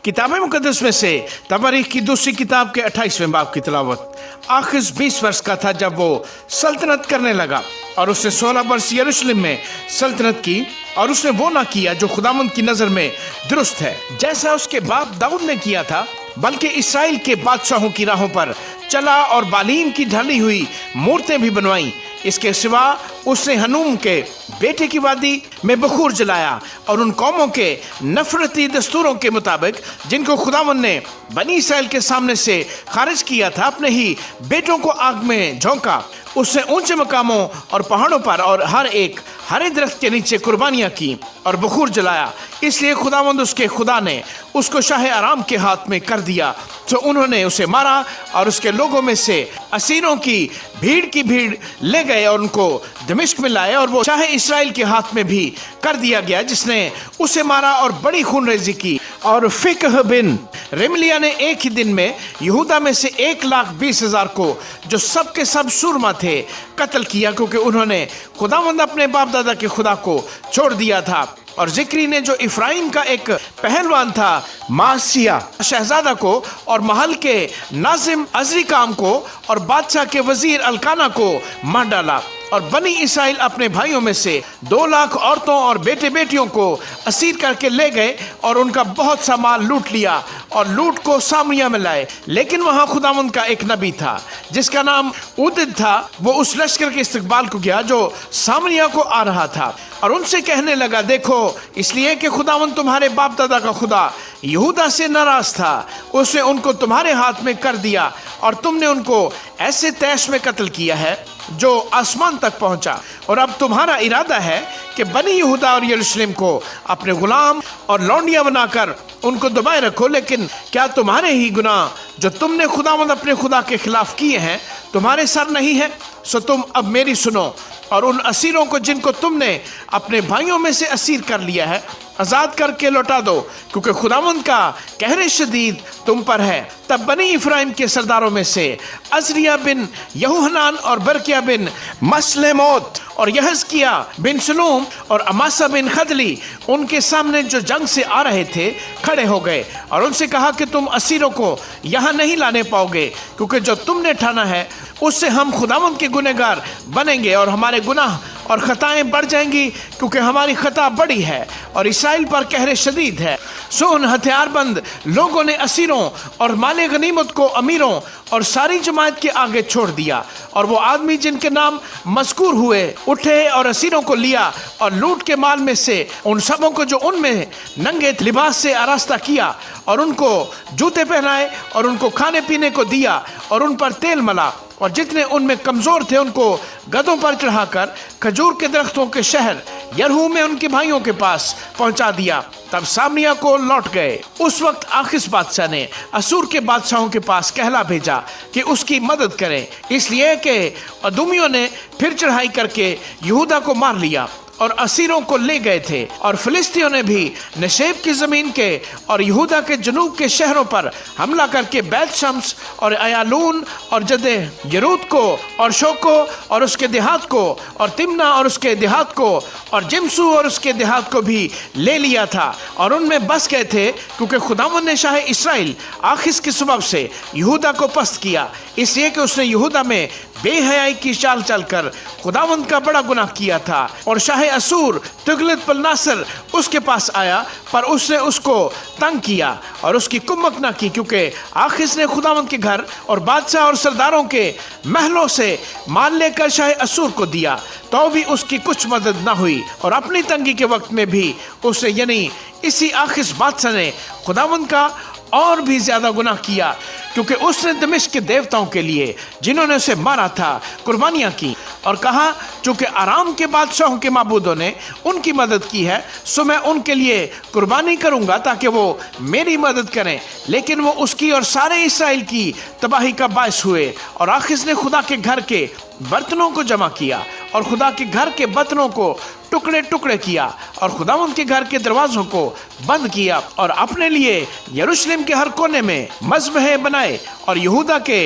किताब मुकद्दस में से तवारीख की दूसरी किताब के 28वें बाब की तिलावत। आखिज 20 वर्ष का था जब वो सल्तनत करने लगा और उसने 16 वर्ष यरूशलेम में सल्तनत की, और उसने वो ना किया जो खुदावंद की नजर में दुरुस्त है, जैसा उसके बाप दाऊद ने किया था, बल्कि इस्राएल के बादशाहों की राहों पर चला और बालीम की ढली हुई मूर्तें भी बनवाई। इसके सिवा उसने हनूम के बेटे की वादी में बखूर जलाया और उन कौमों के नफरती दस्तूरों के मुताबिक जिनको खुदावंद ने बनी इस्राएल के सामने से खारिज किया था, अपने ही बेटों को आग में झोंका। उसने ऊंचे मकामों और पहाड़ों पर और हर एक हरे दरख्त के नीचे कुर्बानियां की और बखूर जलाया। इसलिए खुदावंद उसके खुदा ने उसको शाह आराम के हाथ में कर दिया, तो उन्होंने उसे मारा और उसके लोगों में से असीरों की भीड़ ले गए और उनको दमिश्क में लाए, और वो शाह इस्राएल के हाथ में भी कर दिया गया, जिसने उसे मारा और बड़ी खूनरेजी की। और फिकह बिन रेमलिया ने एक ही दिन में यहूदा में से 1,20,000 को, जो सब के सब सुरमा थे, कत्ल किया, क्योंकि उन्होंने खुदावंद अपने बाप दादा के खुदा को छोड़ दिया था। और जिक्री ने, जो इफ्राइम का एक पहलवान था, मासिया शहजादा को और महल के नाजिम अजरिकाम को और बादशाह के वजीर अलकाना को मार डाला। और बनी इस्राएल अपने भाइयों में से 2 लाख औरतों और बेटे बेटियों को असीर करके ले गए और उनका बहुत सा माल लूट लिया और लूट को सामरिया में लाए। लेकिन वहां खुदावंद का एक नबी था जिसका नाम उदिद था। वो उस लश्कर के इस्तकबाल को गया जो सामरिया को आ रहा था और उनसे कहने लगा, देखो, इसलिए कि खुदावंद तुम्हारे बाप दादा का खुदा यहूदा से नाराज था, उसने उनको तुम्हारे हाथ में कर दिया और तुमने उनको ऐसे तैश में कत्ल किया है जो आसमान तक पहुंचा। और अब तुम्हारा इरादा है कि बनी यहूदा और यरूशलेम को अपने गुलाम और लौंडिया बनाकर उनको दबाए रखो। लेकिन क्या तुम्हारे ही गुनाह जो तुमने खुदावंद अपने खुदा के खिलाफ किए हैं तुम्हारे सर नहीं है? सो तुम अब मेरी सुनो और उन असीरों को जिनको तुमने अपने भाइयों में से असीर कर लिया है आज़ाद करके लौटा दो, क्योंकि खुदावंद का कहर शदीद तुम पर है। तब बनी इफ्राइम के सरदारों में से अजरिया बिन यहूहनान और बरकिया बिन मसलेमोत और यहज़किया बिन सलूम और अमासा बिन खदली उनके सामने जो जंग से आ रहे थे खड़े हो गए और उनसे कहा कि तुम असीरों को यहाँ नहीं लाने पाओगे, क्योंकि जो तुमने ठाना है उससे हम खुदावंद के गुनहगार बनेंगे और हमारे गुनाह और खताएं बढ़ जाएंगी, क्योंकि हमारी खता बड़ी है और इस्राएल पर कहर शदीद है। सो उन हथियारबंद लोगों ने असीरों और माले गनीमत को अमीरों और सारी जमात के आगे छोड़ दिया। और वो आदमी जिनके नाम मज़कूर हुए उठे और असीरों को लिया और लूट के माल में से उन सबों को जो उनमें नंगे लिबास से आरास्ता किया और उनको जूते पहनाए और उनको खाने पीने को दिया और उन पर तेल मला, और जितने उनमें कमजोर थे उनको गधों पर चढ़ाकर खजूर के दरख्तों के शहर यरहू में उनके भाइयों के पास पहुंचा दिया। तब सामरिया को लौट गए। उस वक्त आखिस बादशाह ने असूर के बादशाहों के पास कहला भेजा कि उसकी मदद करें, इसलिए कि अदुमियों ने फिर चढ़ाई करके यहूदा को मार लिया और असीरों को ले गए थे। और फिलिस्तियों ने भी नशेब की ज़मीन के और यहूदा के जनूब के शहरों पर हमला करके बैत शम्स और अयालून और जदे यरूत को और शोको और उसके देहात को और तिम्ना और उसके देहात को और जिमसू और उसके देहात को भी ले लिया था और उनमें बस गए थे, क्योंकि खुदावंद ने शाह इस्राएल आखिस के सबब से यहूदा को पस्त किया, इसलिए कि उसने यहूदा में बेहयाई की चाल चलकर खुदावंद का बड़ा गुनाह किया था। और शाह असूर तुगलत-पिलनेसर उसके पास आया, पर उसने उसको तंग किया और उसकी कुम्मक न की, क्योंकि आखिस ने खुदावंद के घर और बादशाह और सरदारों के महलों से माल लेकर शाह असूर को दिया, तो भी उसकी कुछ मदद न हुई। और अपनी तंगी के वक्त में भी उसने, यानी इसी आखिस बादशाह ने, खुदावंद का और भी ज्यादा गुनाह किया, क्योंकि उसने दमिश्क के देवताओं के लिए जिन्होंने उसे मारा था कुर्बानियां की और कहा, चूंकि आराम के बादशाहों के माबूदों ने उनकी मदद की है, सो मैं उनके लिए कुर्बानी करूंगा ताकि वो मेरी मदद करें। लेकिन वो उसकी और सारे इस्राएल की तबाही का बायस हुए। और आखिस ने खुदा के घर के बर्तनों को जमा किया और खुदा के घर के बर्तनों को टुकड़े टुकड़े किया और खुदावंद के घर के दरवाजों को बंद किया और अपने लिए यरूशलेम के हर कोने में मज़बहे बनाए और यहूदा के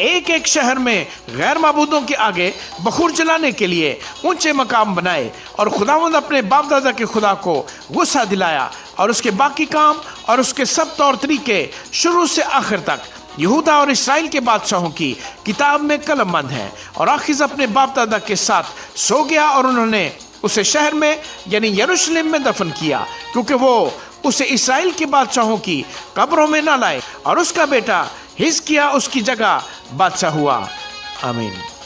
एक एक शहर में गैर माबूदों के आगे बखूर जलाने के लिए ऊंचे मकाम बनाए। और खुदावंद अपने बाप दादा के खुदा को गुस्सा दिलाया اور اس کے باقی کام اور اس کے سب طور طریقے شروع سے آخر تک یہودا اور اسرائیل کے بادشاہوں کی کتاب میں قلم بند ہے۔ اور آخذ اپنے باپ دادا کے ساتھ سو گیا اور انہوں نے اسے شہر میں یعنی یروشلم میں دفن کیا، کیونکہ وہ اسے اسرائیل کے بادشاہوں کی قبروں میں نہ لائے۔ اور اس کا بیٹا حزقیہ اس کی جگہ بادشاہ ہوا۔ آمین۔